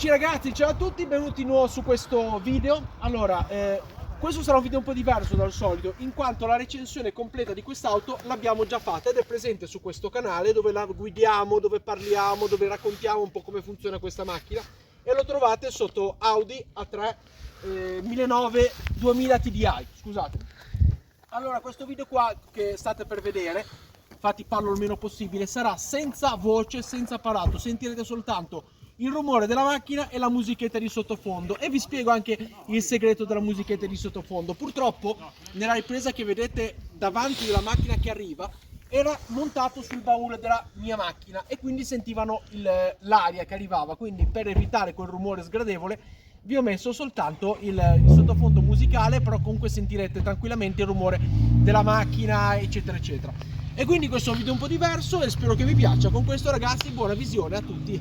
Eccoci ragazzi, ciao a tutti, benvenuti di nuovo su questo video. Allora, questo sarà un video un po' diverso dal solito, in quanto la recensione completa di quest'auto l'abbiamo già fatta ed è presente su questo canale dove la guidiamo, dove parliamo, dove raccontiamo un po' come funziona questa macchina, e lo trovate sotto Audi A3 2009 TDI, scusate. Allora, questo video qua che state per vedere, infatti parlo il meno possibile, sarà senza voce, senza apparato, sentirete soltanto il rumore della macchina e la musichetta di sottofondo, e vi spiego anche il segreto della musichetta di sottofondo. Purtroppo nella ripresa che vedete davanti della macchina che arriva era montato sul baule della mia macchina e quindi sentivano l'aria che arrivava, quindi per evitare quel rumore sgradevole vi ho messo soltanto il sottofondo musicale, però comunque sentirete tranquillamente il rumore della macchina eccetera eccetera. E quindi questo è un video un po' diverso e spero che vi piaccia. Con questo ragazzi, buona visione a tutti.